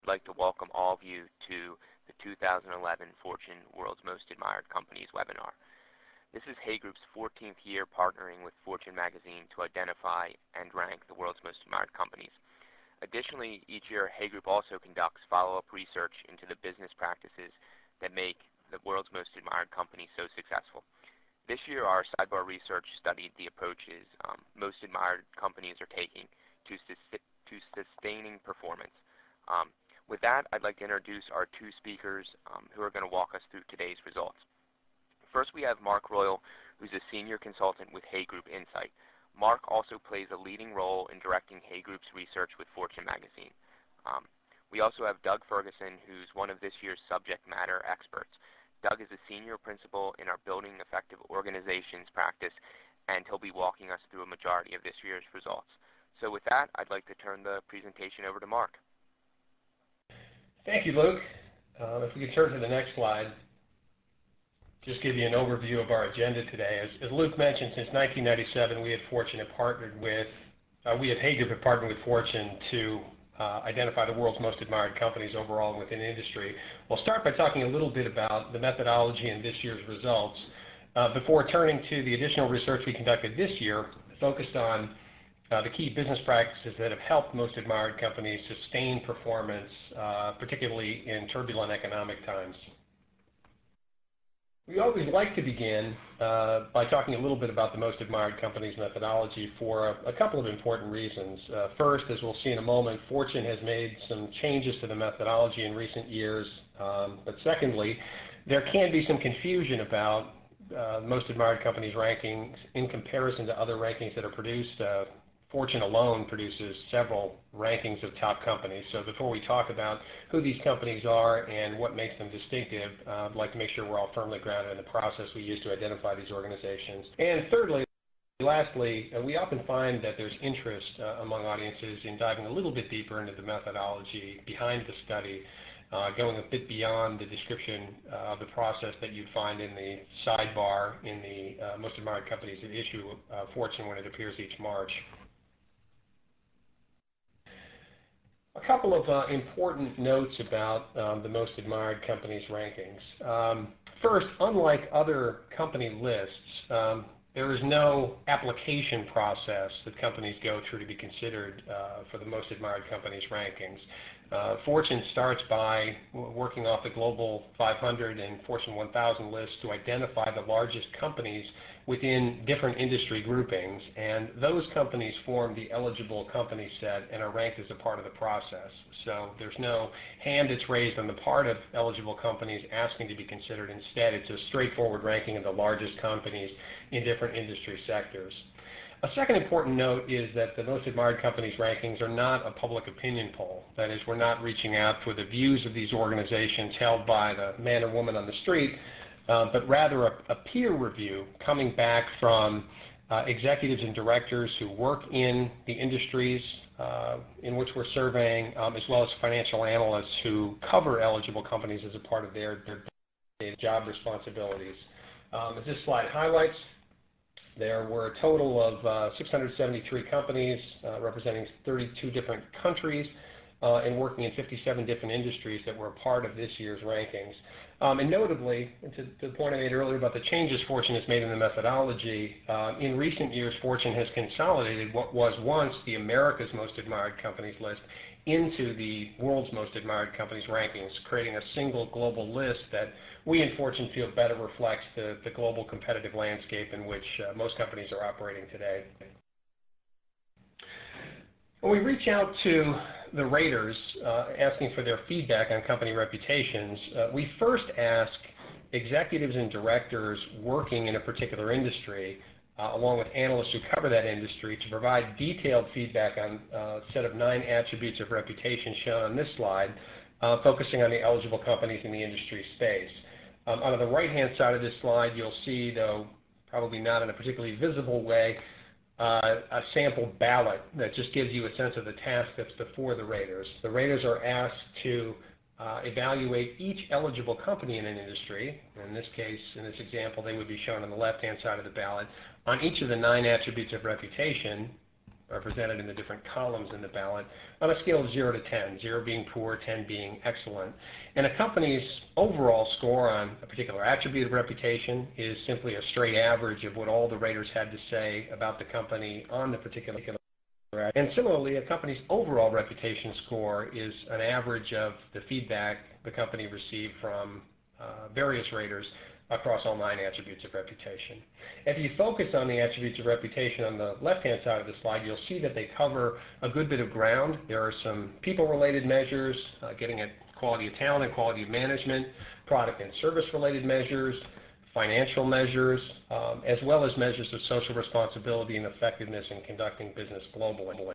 like to welcome all of you to the 2011 Fortune World's Most Admired Companies webinar. This is Hay Group's 14th year partnering with Fortune magazine to identify and rank the world's most admired companies. Additionally, each year Hay Group also conducts follow-up research into the business practices that make the world's most admired companies so successful. This year our sidebar research studied the approaches most admired companies are taking to sustaining performance. With that, I'd like to introduce our two speakers who are going to walk us through today's results. First, we have Mark Royal, who's a senior consultant with Hay Group Insight. Mark also plays a leading role in directing Hay Group's research with Fortune magazine. We also have Doug Ferguson, who's one of this year's subject matter experts. Doug is a senior principal in our Building Effective Organizations practice, and he'll be walking us through a majority of this year's results. So with that, I'd like to turn the presentation over to Mark. Thank you, Luke. If we could turn to the next slide, just give you an overview of our agenda today. As Luke mentioned, since 1997, we at Hay Group have partnered with Fortune to identify the world's most admired companies overall within industry. We'll start by talking a little bit about the methodology and this year's results before turning to the additional research we conducted this year, focused on the key business practices that have helped most admired companies sustain performance, particularly in turbulent economic times. We always like to begin by talking a little bit about the most admired companies methodology for a couple of important reasons. First, as we'll see in a moment, Fortune has made some changes to the methodology in recent years. But secondly, there can be some confusion about most admired companies rankings in comparison to other rankings that are produced. Fortune alone produces several rankings of top companies. So before we talk about who these companies are and what makes them distinctive, I'd like to make sure we're all firmly grounded in the process we use to identify these organizations. And thirdly, lastly, we often find that there's interest among audiences in diving a little bit deeper into the methodology behind the study, going a bit beyond the description of the process that you'd find in the sidebar in the Most Admired Companies that issue Fortune when it appears each March. A couple of important notes about the Most Admired Companies rankings. First, unlike other company lists, there is no application process that companies go through to be considered for the Most Admired Companies rankings. Fortune starts by working off the Global 500 and Fortune 1000 lists to identify the largest companies within different industry groupings, and those companies form the eligible company set and are ranked as a part of the process. So there's no hand that's raised on the part of eligible companies asking to be considered. Instead, it's a straightforward ranking of the largest companies in different industry sectors. A second important note is that the Most Admired Companies rankings are not a public opinion poll. That is, we're not reaching out for the views of these organizations held by the man or woman on the street, but rather a peer review coming back from executives and directors who work in the industries in which we're surveying, as well as financial analysts who cover eligible companies as a part of their job responsibilities. As this slide highlights, there were a total of 673 companies representing 32 different countries and working in 57 different industries that were a part of this year's rankings. And notably, to the point I made earlier about the changes Fortune has made in the methodology, in recent years Fortune has consolidated what was once the America's Most Admired Companies list into the World's Most Admired Companies rankings, creating a single global list that we in Fortune feel better reflects the global competitive landscape in which most companies are operating today. When we reach out to the raters asking for their feedback on company reputations, we first ask executives and directors working in a particular industry, along with analysts who cover that industry, to provide detailed feedback on a set of 9 attributes of reputation shown on this slide, focusing on the eligible companies in the industry space. On the right-hand side of this slide, you'll see, though probably not in a particularly visible way, a sample ballot that just gives you a sense of the task that's before the raters. The raters are asked to evaluate each eligible company in an industry. In this case, in this example, they would be shown on the left-hand side of the ballot on each of the 9 attributes of reputation, represented in the different columns in the ballot, on a scale of 0 to 10, 0 being poor, 10 being excellent. And a company's overall score on a particular attribute of reputation is simply a straight average of what all the raters had to say about the company on the particular. And similarly, a company's overall reputation score is an average of the feedback the company received from various raters across all 9 attributes of reputation. If you focus on the attributes of reputation on the left-hand side of the slide, you'll see that they cover a good bit of ground. There are some people-related measures, getting at quality of talent and quality of management, product and service-related measures, financial measures, as well as measures of social responsibility and effectiveness in conducting business globally.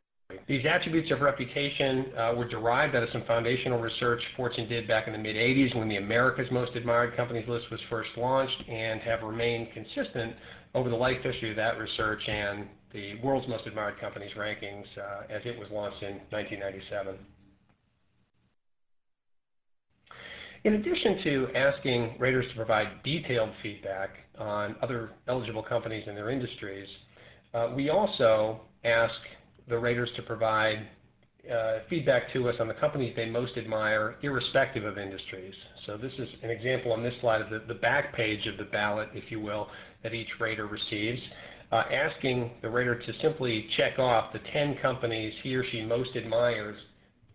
These attributes of reputation were derived out of some foundational research Fortune did back in the mid-'80s when the America's Most Admired Companies list was first launched, and have remained consistent over the life history of that research and the World's Most Admired Companies rankings as it was launched in 1997. In addition to asking raters to provide detailed feedback on other eligible companies in their industries, we also ask the raters to provide feedback to us on the companies they most admire, irrespective of industries. So this is an example on this slide of the back page of the ballot, if you will, that each rater receives, asking the rater to simply check off the 10 companies he or she most admires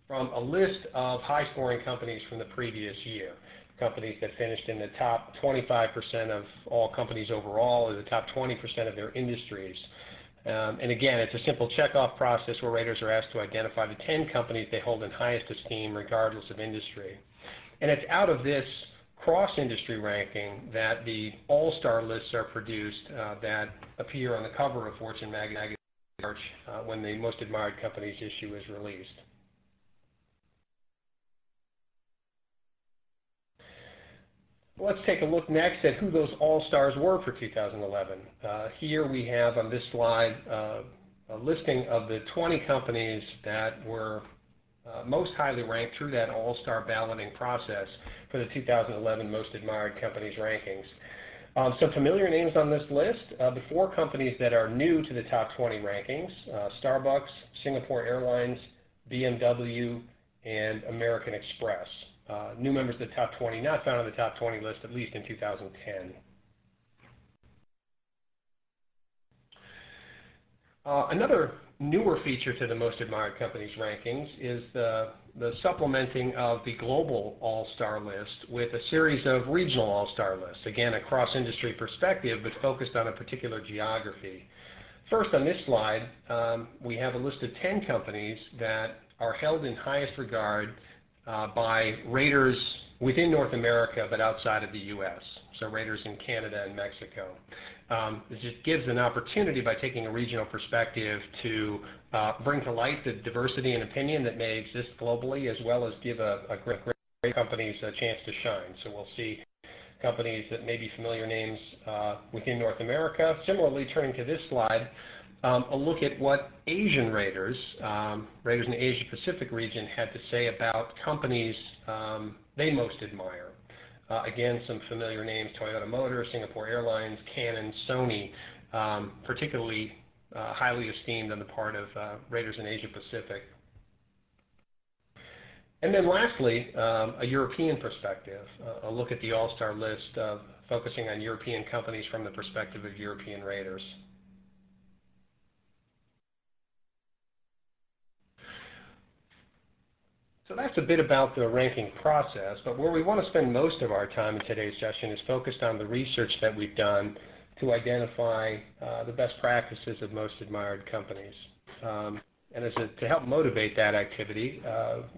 from a list of high-scoring companies from the previous year, companies that finished in the top 25% of all companies overall, or the top 20% of their industries. And again, it's a simple check-off process where raters are asked to identify the 10 companies they hold in highest esteem regardless of industry. And it's out of this cross-industry ranking that the All-Star lists are produced that appear on the cover of Fortune magazine when the Most Admired Companies issue is released. Let's take a look next at who those All-Stars were for 2011. Here we have on this slide a listing of the 20 companies that were most highly ranked through that All-Star balloting process for the 2011 Most Admired Companies rankings. Some familiar names on this list, the 4 companies that are new to the top 20 rankings, Starbucks, Singapore Airlines, BMW, and American Express. New members of the top 20, not found on the top 20 list, at least in 2010. Another newer feature to the Most Admired Companies rankings is the supplementing of the global All-Star list with a series of regional All-Star lists. Again, a cross-industry perspective, but focused on a particular geography. First, on this slide, we have a list of 10 companies that are held in highest regard by raters within North America but outside of the U.S., so raters in Canada and Mexico. This just gives an opportunity by taking a regional perspective to bring to light the diversity and opinion that may exist globally, as well as give a great companies a chance to shine. So we'll see companies that may be familiar names within North America. Similarly, turning to this slide, a look at what Asian raters in the Asia Pacific region had to say about companies they most admire. Again, some familiar names: Toyota Motor, Singapore Airlines, Canon, Sony, particularly highly esteemed on the part of raters in Asia Pacific. And then lastly, a European perspective, a look at the All-Star list focusing on European companies from the perspective of European raters. So that's a bit about the ranking process, but where we want to spend most of our time in today's session is focused on the research that we've done to identify the best practices of most admired companies. And to help motivate that activity,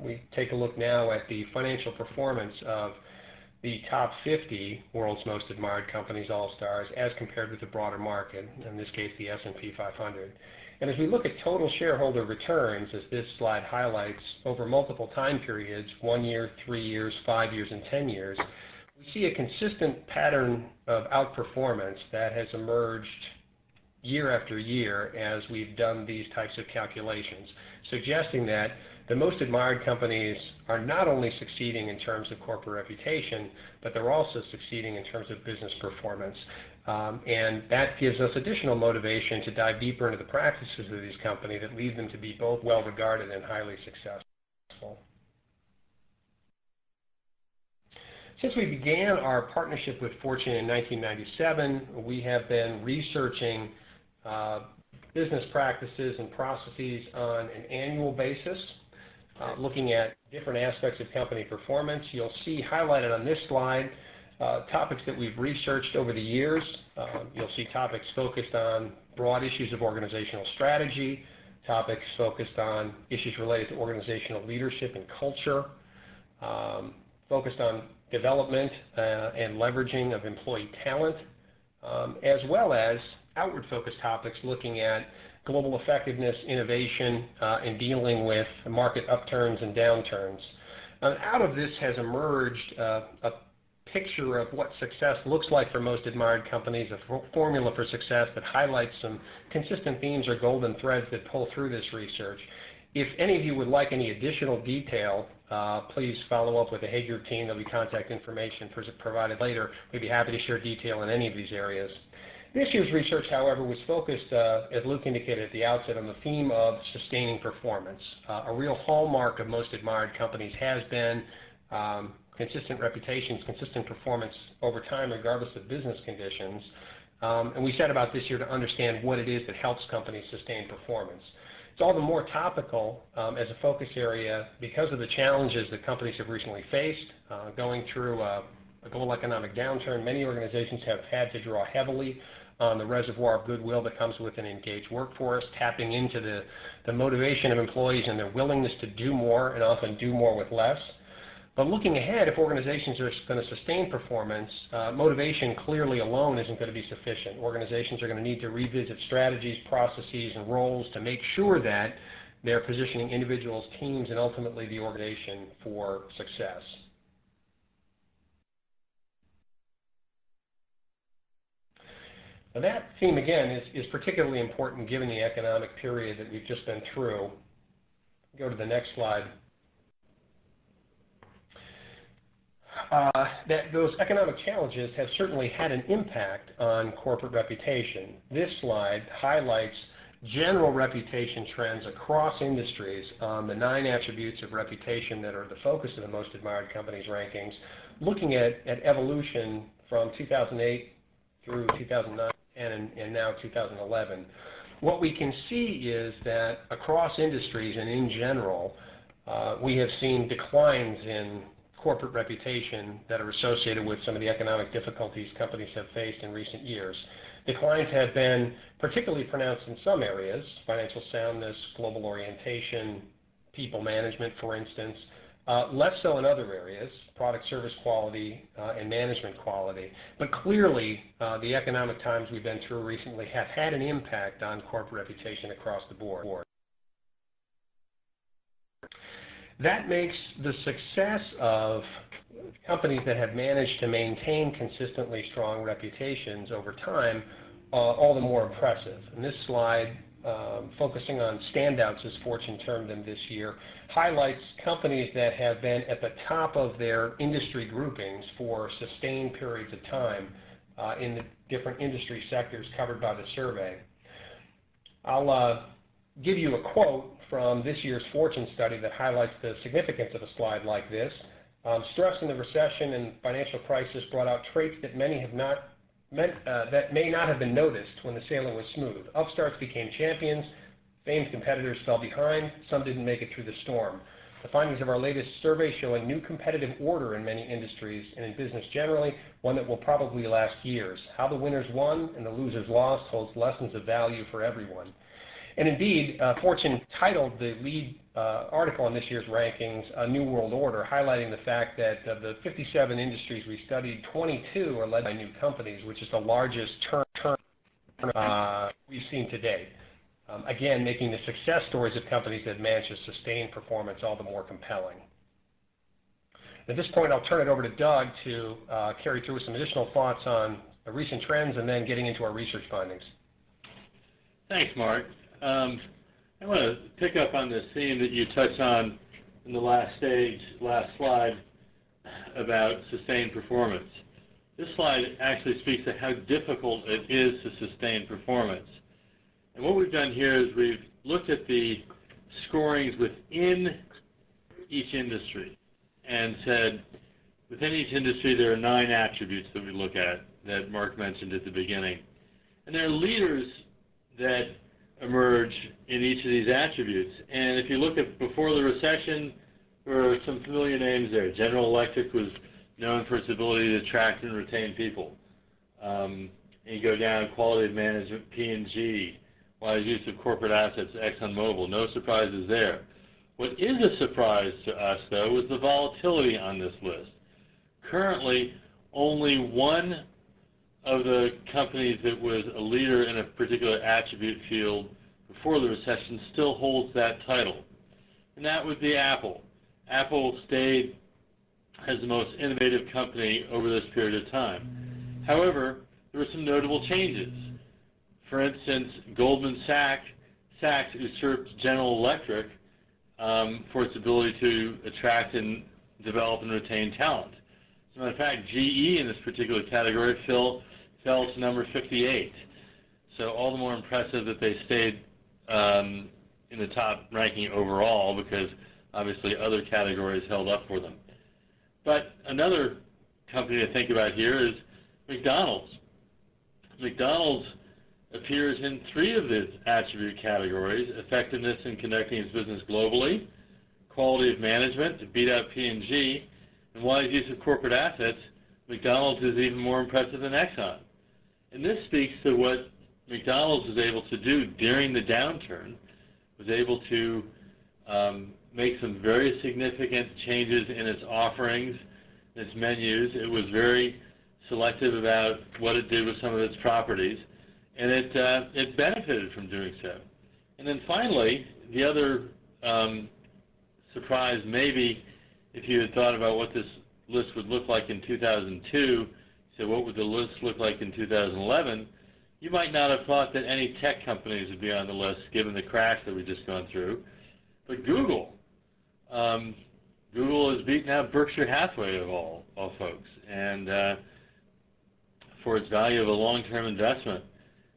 we take a look now at the financial performance of the top 50 world's most admired companies, All-Stars, as compared with the broader market, in this case the S&P 500. And as we look at total shareholder returns, as this slide highlights, over multiple time periods, 1 year, 3 years, 5 years, and 10 years, we see a consistent pattern of outperformance that has emerged year after year as we've done these types of calculations, suggesting that the most admired companies are not only succeeding in terms of corporate reputation, but they're also succeeding in terms of business performance. And that gives us additional motivation to dive deeper into the practices of these companies that lead them to be both well-regarded and highly successful. Since we began our partnership with Fortune in 1997, we have been researching business practices and processes on an annual basis, looking at different aspects of company performance. You'll see highlighted on this slide topics that we've researched over the years. You'll see topics focused on broad issues of organizational strategy, topics focused on issues related to organizational leadership and culture, focused on development and leveraging of employee talent, as well as outward-focused topics looking at global effectiveness, innovation, and dealing with market upturns and downturns. Out of this has emerged a picture of what success looks like for most admired companies, a formula for success that highlights some consistent themes or golden threads that pull through this research. If any of you would like any additional detail, please follow up with the Hay Group team. There'll be contact information provided later. We'd be happy to share detail in any of these areas. This year's research, however, was focused, as Luke indicated at the outset, on the theme of sustaining performance. A real hallmark of most admired companies has been consistent reputations, consistent performance over time, regardless of business conditions. And we set about this year to understand what it is that helps companies sustain performance. It's all the more topical as a focus area because of the challenges that companies have recently faced. Going through a global economic downturn, many organizations have had to draw heavily on the reservoir of goodwill that comes with an engaged workforce, tapping into the motivation of employees and their willingness to do more and often do more with less. But looking ahead, if organizations are going to sustain performance, motivation clearly alone isn't going to be sufficient. Organizations are going to need to revisit strategies, processes, and roles to make sure that they're positioning individuals, teams, and ultimately the organization for success. Now that theme, again, is particularly important given the economic period that we've just been through. Go to the next slide. That those economic challenges have certainly had an impact on corporate reputation. This slide highlights general reputation trends across industries on the 9 attributes of reputation that are the focus of the most admired companies rankings, looking at evolution from 2008 through 2009 and now 2011. What we can see is that across industries and in general, we have seen declines in corporate reputation that are associated with some of the economic difficulties companies have faced in recent years. Declines have been particularly pronounced in some areas: financial soundness, global orientation, people management, for instance. Less so in other areas: product service quality and management quality. But clearly, the economic times we've been through recently have had an impact on corporate reputation across the board. That makes the success of companies that have managed to maintain consistently strong reputations over time all the more impressive. And this slide, focusing on standouts, as Fortune termed them this year, highlights companies that have been at the top of their industry groupings for sustained periods of time in the different industry sectors covered by the survey. I'll give you a quote from this year's Fortune study that highlights the significance of a slide like this. Stress in the recession and financial crisis brought out traits that that may not have been noticed when the sailing was smooth. Upstarts became champions. Famed competitors fell behind. Some didn't make it through the storm. The findings of our latest survey show a new competitive order in many industries and in business generally, one that will probably last years. How the winners won and the losers lost holds lessons of value for everyone. And indeed, Fortune titled the lead article in this year's rankings A New World Order, highlighting the fact that of the 57 industries we studied, 22 are led by new companies, which is the largest turn we've seen to date. Again, making the success stories of companies that manage to sustain performance all the more compelling. At this point, I'll turn it over to Doug to carry through some additional thoughts on the recent trends and then getting into our research findings. Thanks, Mark. I want to pick up on this theme that you touched on in the last slide, about sustained performance. This slide actually speaks to how difficult it is to sustain performance. And what we've done here is we've looked at the scorings within each industry and said, within each industry there are 9 attributes that we look at that Mark mentioned at the beginning. And there are leaders that emerge in each of these attributes. And if you look at before the recession, there are some familiar names there. General Electric was known for its ability to attract and retain people. And you go down, quality of management, P&G, wise use of corporate assets, ExxonMobil. No surprises there. What is a surprise to us, though, was the volatility on this list. Currently, only one of the companies that was a leader in a particular attribute field before the recession still holds that title, and that would be Apple. Apple stayed as the most innovative company over this period of time. However, there were some notable changes. For instance, Goldman Sachs usurped General Electric for its ability to attract and develop and retain talent. As a matter of fact, GE in this particular category fell to number 58. So all the more impressive that they stayed in the top ranking overall, because obviously other categories held up for them. But another company to think about here is McDonald's. McDonald's appears in 3 of the attribute categories: effectiveness in conducting its business globally, quality of management to beat out P&G, and wise use of corporate assets. McDonald's is even more impressive than Exxon. And this speaks to what McDonald's was able to do during the downturn, was able to make some very significant changes in its offerings, its menus. It was very selective about what it did with some of its properties, and it benefited from doing so. And then finally, the other surprise, maybe if you had thought about what this list would look like in 2002, so what would the list look like in 2011, you might not have thought that any tech companies would be on the list given the crash that we've just gone through. But Google has beaten out Berkshire Hathaway of all folks, and for its value of a long-term investment.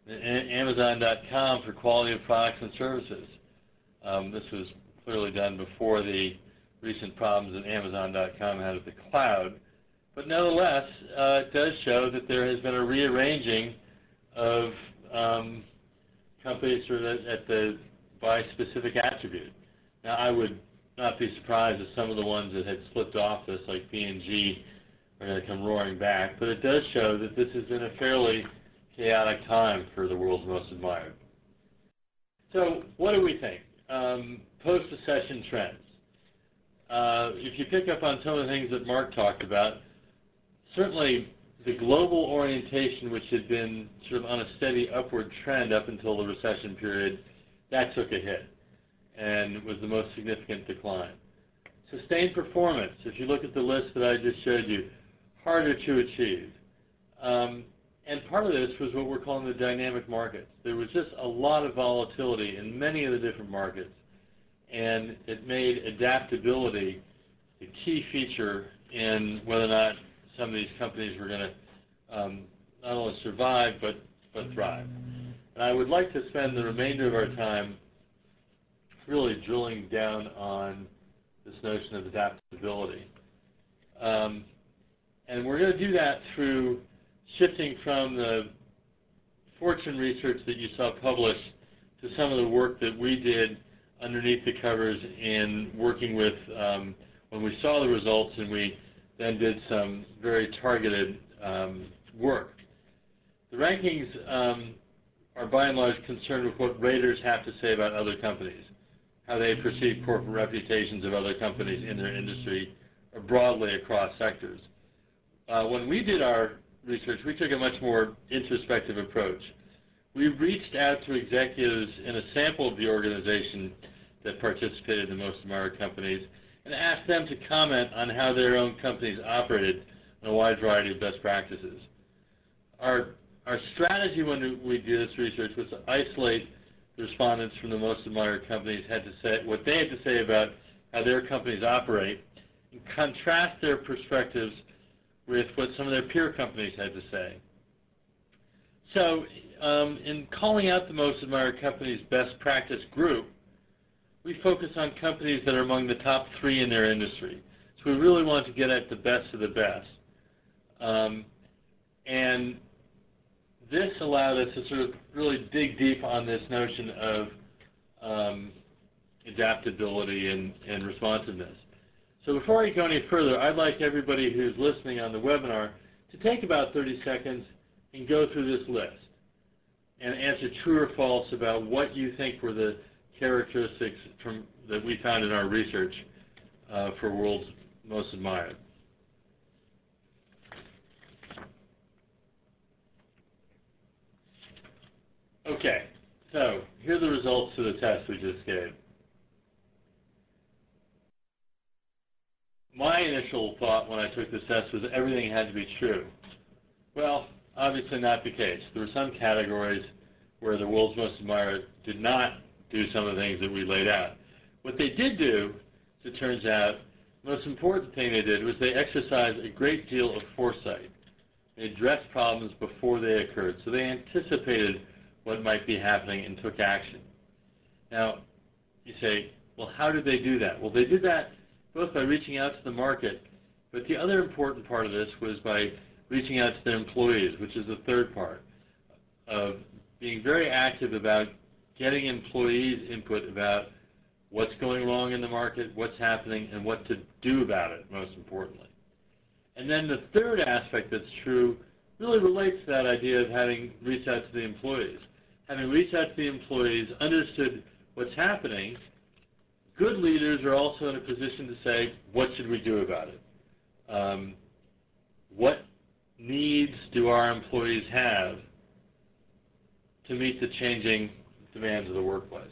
Amazon.com for quality of products and services. This was clearly done before the recent problems that Amazon.com had with the cloud. But nonetheless, it does show that there has been a rearranging of companies sort of by specific attribute. Now, I would not be surprised if some of the ones that had slipped off this, like P&G, are going to come roaring back. But it does show that this has been a fairly chaotic time for the world's most admired. So what do we think? Post-recession trends. If you pick up on some of the things that Mark talked about, certainly the global orientation, which had been sort of on a steady upward trend up until the recession period, that took a hit and was the most significant decline. Sustained performance, if you look at the list that I just showed you, harder to achieve. And part of this was what we're calling the dynamic markets. There was just a lot of volatility in many of the different markets, and it made adaptability the key feature in whether or not some of these companies were going to not only survive but thrive. And I would like to spend the remainder of our time really drilling down on this notion of adaptability. And we're going to do that through shifting from the Fortune research that you saw published to some of the work that we did underneath the covers in working with when we saw the results, and we then did some very targeted work. The rankings are by and large concerned with what raters have to say about other companies, how they perceive corporate reputations of other companies in their industry or broadly across sectors. When we did our research, we took a much more introspective approach. We reached out to executives in a sample of the organization that participated in the most admired companies and asked them to comment on how their own companies operated on a wide variety of best practices. Our strategy when we did this research was to isolate the respondents from the most admired companies had to say, what they had to say about how their companies operate, and contrast their perspectives with what some of their peer companies had to say. So in calling out the most admired companies best practice group, we focus on companies that are among the top 3 in their industry. So we really want to get at the best of the best. And this allowed us to sort of really dig deep on this notion of adaptability and responsiveness. So before I go any further, I'd like everybody who's listening on the webinar to take about 30 seconds and go through this list and answer true or false about what you think were the characteristics that we found in our research for World's Most Admired. Okay, so here are the results of the test we just gave. My initial thought when I took this test was everything had to be true. Well, obviously not the case. There were some categories where the World's Most Admired did not do some of the things that we laid out. What they did do, as it turns out, the most important thing they did was they exercised a great deal of foresight. They addressed problems before they occurred, so they anticipated what might be happening and took action. Now, you say, well, how did they do that? Well, they did that both by reaching out to the market, but the other important part of this was by reaching out to their employees, which is the third part of being very active about getting employees' input about what's going wrong in the market, what's happening, and what to do about it, most importantly. And then the third aspect that's true really relates to that idea of having reached out to the employees. Having reached out to the employees, understood what's happening, good leaders are also in a position to say, what should we do about it? What needs do our employees have to meet the changing demands of the workplace?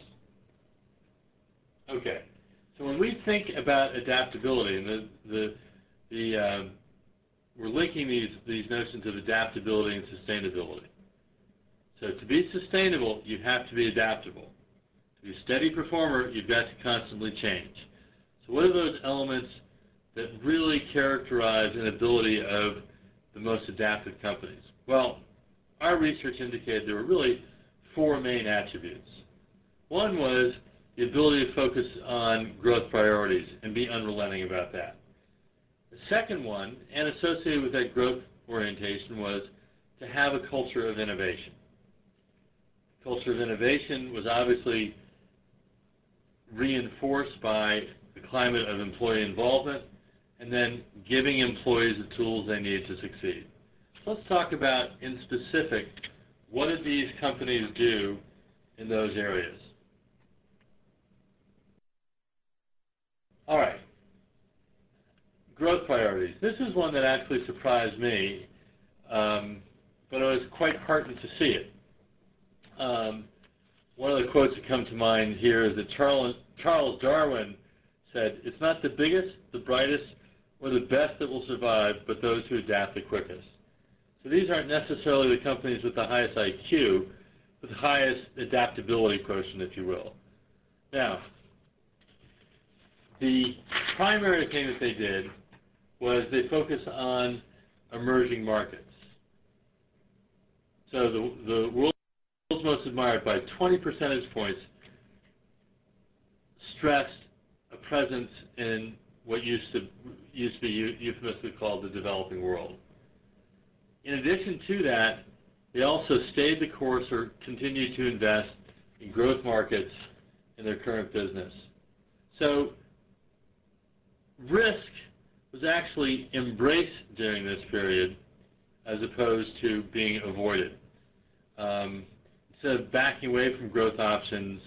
Okay, so when we think about adaptability, and we're linking these notions of adaptability and sustainability. So to be sustainable, you have to be adaptable. To be a steady performer, you've got to constantly change. So what are those elements that really characterize an ability of the most adaptive companies? Well, our research indicated there were really 4 main attributes. One was the ability to focus on growth priorities and be unrelenting about that. The second one, and associated with that growth orientation, was to have a culture of innovation. Culture of innovation was obviously reinforced by the climate of employee involvement and then giving employees the tools they need to succeed. So let's talk about, in specific, what did these companies do in those areas? All right. Growth priorities. This is one that actually surprised me, but I was quite heartened to see it. One of the quotes that come to mind here is that Charles Darwin said, "It's not the biggest, the brightest, or the best that will survive, but those who adapt the quickest." So these aren't necessarily the companies with the highest IQ, but the highest adaptability quotient, if you will. Now, the primary thing that they did was they focused on emerging markets. So the world's most admired, by 20 percentage points, stressed a presence in what used to be euphemistically called the developing world. In addition to that, they also stayed the course or continued to invest in growth markets in their current business. So risk was actually embraced during this period as opposed to being avoided. Instead of backing away from growth options,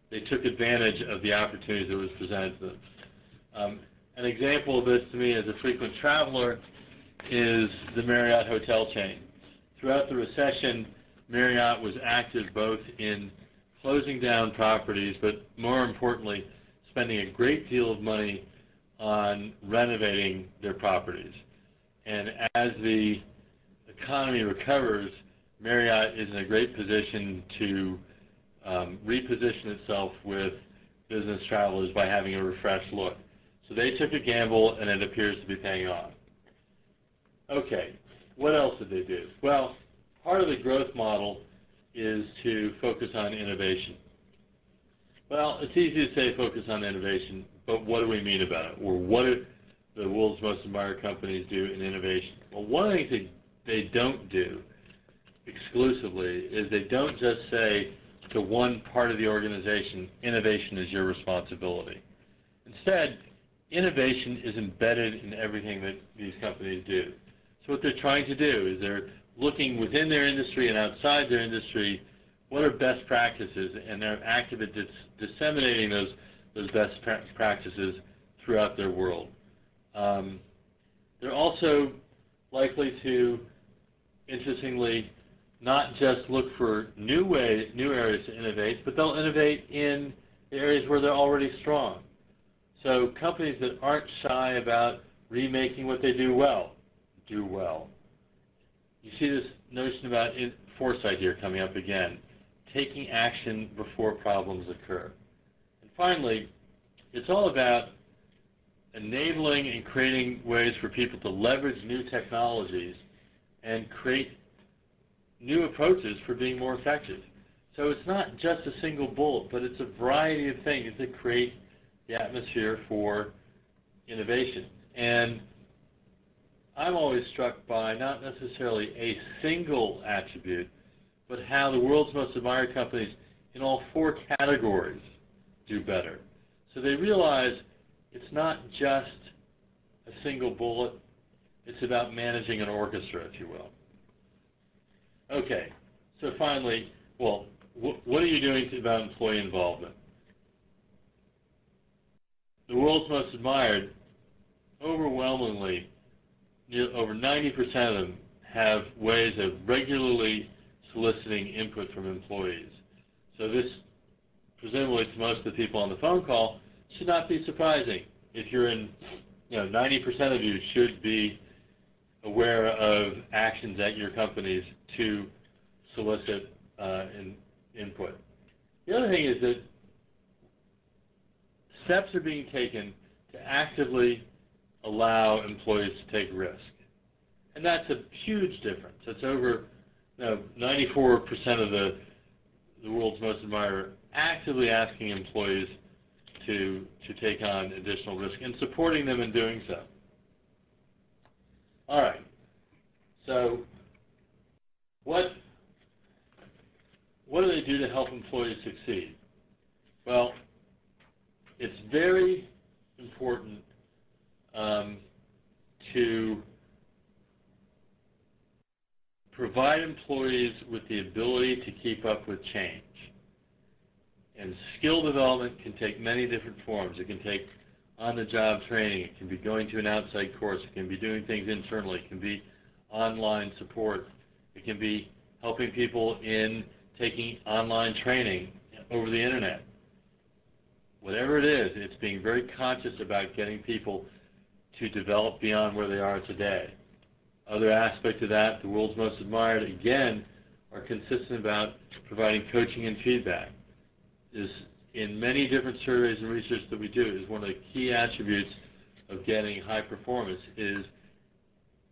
they took advantage of the opportunities that was presented to them. An example of this to me as a frequent traveler is the Marriott hotel chain. Throughout the recession, Marriott was active both in closing down properties, but more importantly, spending a great deal of money on renovating their properties. And as the economy recovers, Marriott is in a great position to reposition itself with business travelers by having a refreshed look. So they took a gamble, and it appears to be paying off. Okay, what else did they do? Well, part of the growth model is to focus on innovation. Well, it's easy to say focus on innovation, but what do we mean about it? Or what do the world's most admired companies do in innovation? Well, one of the things they don't do exclusively is they don't just say to one part of the organization, innovation is your responsibility. Instead, innovation is embedded in everything that these companies do. So what they're trying to do is they're looking within their industry and outside their industry, what are best practices, and they're active at disseminating those best practices throughout their world. They're also likely to, interestingly, not just look for new areas to innovate, but they'll innovate in the areas where they're already strong. So companies that aren't shy about remaking what they do well. You see this notion about foresight here coming up again, taking action before problems occur. And finally, it's all about enabling and creating ways for people to leverage new technologies and create new approaches for being more effective. So it's not just a single bullet, but it's a variety of things that create the atmosphere for innovation. And I'm always struck by not necessarily a single attribute, but how the world's most admired companies in all four categories do better. So they realize it's not just a single bullet, it's about managing an orchestra, if you will. Okay, so finally, well, what are you doing about employee involvement? The world's most admired, overwhelmingly, over 90% of them have ways of regularly soliciting input from employees. So this, presumably to most of the people on the phone call, should not be surprising. If you're in, 90% of you should be aware of actions at your companies to solicit input. The other thing is that steps are being taken to actively allow employees to take risk. And that's a huge difference. That's over 94% of the world's most admired actively asking employees to take on additional risk and supporting them in doing so. All right. So what do they do to help employees succeed? Well, it's very important to provide employees with the ability to keep up with change. And skill development can take many different forms. It can take on-the-job training. It can be going to an outside course. It can be doing things internally. It can be online support. It can be helping people in taking online training over the internet. Whatever it is, it's being very conscious about getting people to develop beyond where they are today. Other aspects of that, the world's most admired, again, are consistent about providing coaching and feedback. Is in many different surveys and research that we do, is one of the key attributes of getting high performance is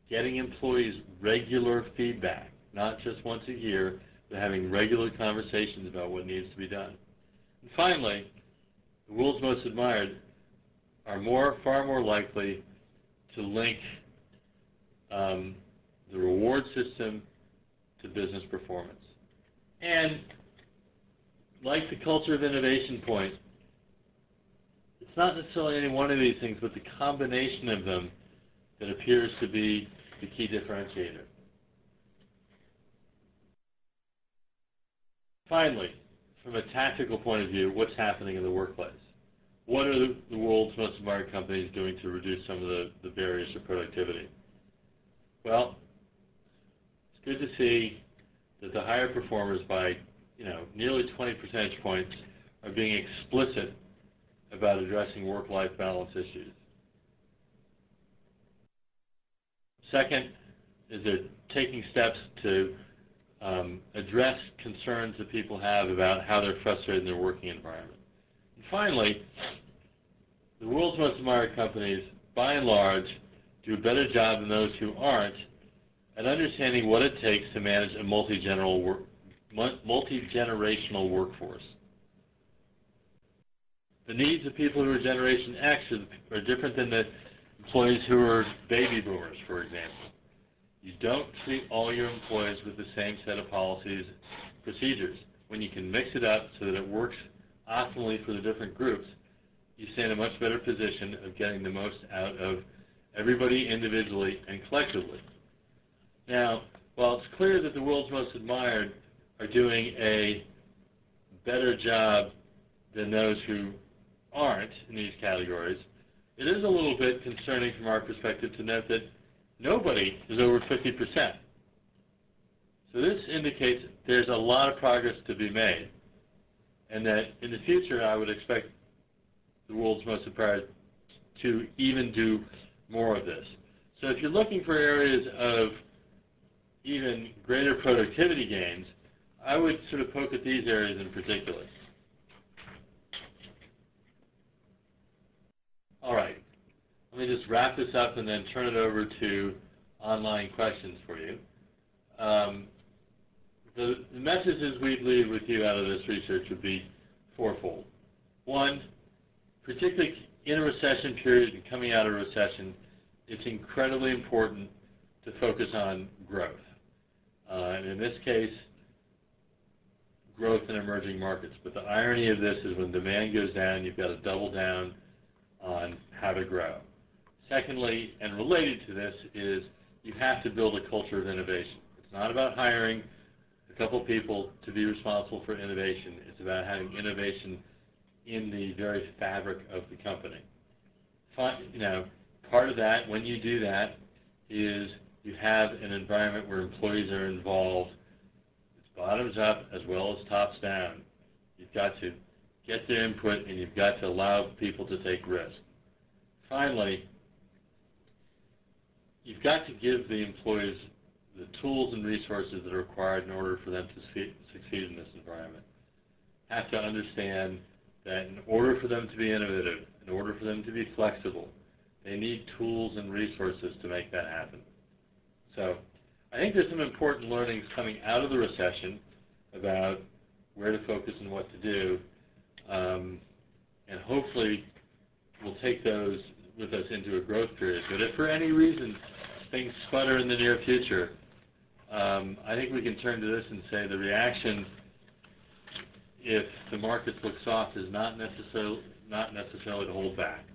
getting employees regular feedback, not just once a year, but having regular conversations about what needs to be done. And finally, the world's most admired are far more likely to link the reward system to business performance. And like the culture of innovation point, it's not necessarily any one of these things, but the combination of them that appears to be the key differentiator. Finally, from a tactical point of view, what's happening in the workplace? What are the world's most admired companies doing to reduce some of the barriers to productivity? Well, it's good to see that the higher performers by nearly 20 percentage points are being explicit about addressing work-life balance issues. Second is they're taking steps to address concerns that people have about how they're frustrated in their working environment. And finally, the world's most admired companies, by and large, do a better job than those who aren't at understanding what it takes to manage a multi-generational workforce. The needs of people who are Generation X are different than the employees who are baby boomers, for example. You don't treat all your employees with the same set of policies, procedures. When you can mix it up so that it works optimally for the different groups, you stay in a much better position of getting the most out of everybody individually and collectively. Now, while it's clear that the world's most admired are doing a better job than those who aren't in these categories, it is a little bit concerning from our perspective to note that nobody is over 50%. So this indicates there's a lot of progress to be made, and that in the future I would expect the world's most admired to even do more of this. So if you're looking for areas of even greater productivity gains, I would sort of poke at these areas in particular. All right, let me just wrap this up and then turn it over to online questions for you. The messages we'd leave with you out of this research would be fourfold. One, particularly in a recession period and coming out of a recession, it's incredibly important to focus on growth. And in this case, growth in emerging markets. But the irony of this is when demand goes down, you've got to double down on how to grow. Secondly, and related to this, is you have to build a culture of innovation. It's not about hiring a couple people to be responsible for innovation. It's about having innovation in the very fabric of the company. Part of that, when you do that, is you have an environment where employees are involved. It's bottoms up as well as tops down. You've got to get their input, and you've got to allow people to take risks. Finally, you've got to give the employees the tools and resources that are required in order for them to succeed in this environment. Have to understand that in order for them to be innovative, in order for them to be flexible, they need tools and resources to make that happen. So I think there's some important learnings coming out of the recession about where to focus and what to do, and hopefully we'll take those with us into a growth period. But if for any reason things sputter in the near future, I think we can turn to this and say the reaction, if the markets look soft, is not necessarily to hold back.